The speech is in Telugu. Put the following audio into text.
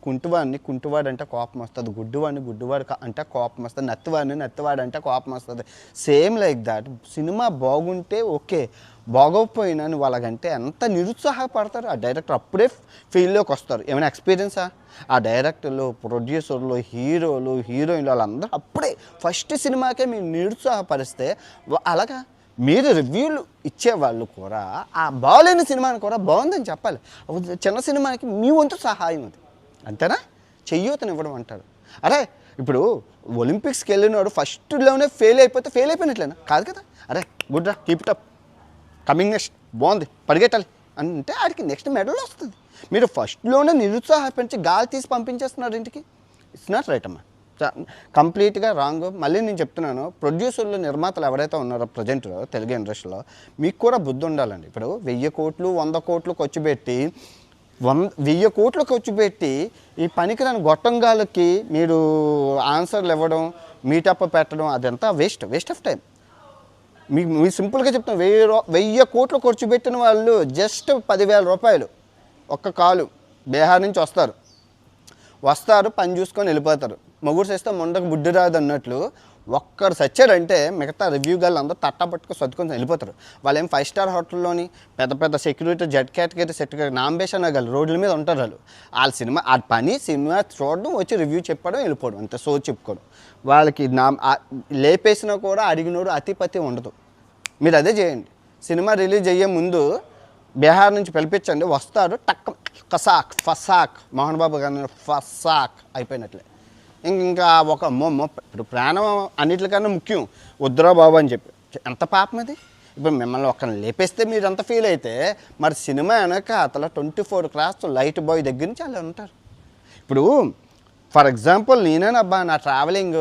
కుంటివాడిని కుంటివాడు అంటే కోపం వస్తుంది, గుడ్డివాడిని గుడ్డివాడు అంటే కోపం వస్తుంది, నత్తివాడిని నత్తివాడు అంటే కోపం వస్తుంది. సేమ్ లైక్ దాట్ సినిమా బాగుంటే ఓకే, బాగోకపోయినా నువ్వు అలాగంటే ఎంత నిరుత్సాహపడతారు. ఆ డైరెక్టర్ అప్పుడే ఫీల్డ్లోకి వస్తారు. ఏమైనా ఎక్స్పీరియన్సా? ఆ డైరెక్టర్లు, ప్రొడ్యూసర్లు, హీరోలు, హీరోయిన్లు వాళ్ళందరూ అప్పుడే ఫస్ట్ సినిమాకే మీరు నిరుత్సాహపరిస్తే అలాగా మీరు రివ్యూలు ఇచ్చేవాళ్ళు కూడా ఆ బాగాలేని సినిమాని కూడా బాగుందని చెప్పాలి. చిన్న సినిమాకి మీ వంతు సహాయం అది, అంతేనా? చెయ్యూతనివ్వడం అంటారు. అరే ఇప్పుడు ఒలింపిక్స్కి వెళ్ళినాడు ఫస్ట్లోనే ఫెయిల్ అయిపోతే ఫెయిల్ అయిపోయినట్లేనా? కాదు కదా. అరే గుడ్ రా, keep it up, coming next బాగుంది, పరిగెట్టాలి అంటే ఆడికి నెక్స్ట్ మెడల్ వస్తుంది. మీరు ఫస్ట్లోనే నిరుత్సాహపరిచి గాలి తీసి పంపించేస్తున్నారు ఇంటికి. ఇట్స్ నాట్ రైట్ అమ్మా, కంప్లీట్గా రాంగ్. మళ్ళీ నేను చెప్తున్నాను, ప్రొడ్యూసర్లు, నిర్మాతలు ఎవరైతే ఉన్నారో ప్రజెంట్ తెలుగు ఇండస్ట్రీలో మీకు కూడా బుద్ధి ఉండాలండి. ఇప్పుడు 1000 కోట్లు 100 కోట్లు ఖర్చు పెట్టి 1000 కోట్లు ఖర్చు పెట్టి ఈ పనికిరాని గొట్టంగాలకి మీరు ఆన్సర్లు ఇవ్వడం, మీటప్ పెట్టడం, అదంతా వేస్ట్ ఆఫ్ టైం. మీ సింపుల్గా చెప్తాను, 1000 కోట్లు ఖర్చు పెట్టిన వాళ్ళు జస్ట్ 10,000 రూపాయలు ఒక్క కాలు బీహార్ నుంచి వస్తారు, పని చూసుకొని వెళ్ళిపోతారు. మొగుడు చేస్తే మొండకు బుడ్డి రాదు అన్నట్లు ఒక్కరు సచ్చాడంటే మిగతా రివ్యూ గాళ్ళు అందరూ తట్టా పట్టుకొని సర్దుకొని వెళ్ళిపోతారు. వాళ్ళు ఏం 5 స్టార్ హోటల్లోని పెద్ద పెద్ద సెక్యూరిటీ, జెడ్ కేటగిరీ, సెట్ నాంబేషన్ అవ్వగలరు, రోడ్ల మీద ఉంటారు వాళ్ళు. వాళ్ళ సినిమా చూడడం, వచ్చి రివ్యూ చెప్పడం, వెళ్ళిపోవడం, అంతే. సో చెప్పుకోవడం వాళ్ళకి లేపేసినా కూడా అడిగినోడు అతిపతి ఉండదు. మీరు అదే చేయండి. సినిమా రిలీజ్ అయ్యే ముందు బీహార్ నుంచి పిలిపించండి, వస్తారు, టక్ కసాక్ ఫసాక్, మోహన్ బాబు గారిని ఫసాక్ అయిపోయినట్లే. ఇంకా ఒక ఇప్పుడు ప్రాణం అన్నిటికన్నా ముఖ్యం, వద్దురా బాబు అని చెప్పి. ఎంత పాపం అది. ఇప్పుడు మిమ్మల్ని ఒక్కరిని లేపేస్తే మీరు అంత ఫీల్ అయితే మరి సినిమా వెనక అతను 24 క్లాస్ లైట్ బాయ్ దగ్గర నుంచి అలా ఉంటారు. ఇప్పుడు ఫర్ ఎగ్జాంపుల్ నేనేనబ్బా, నా ట్రావెలింగ్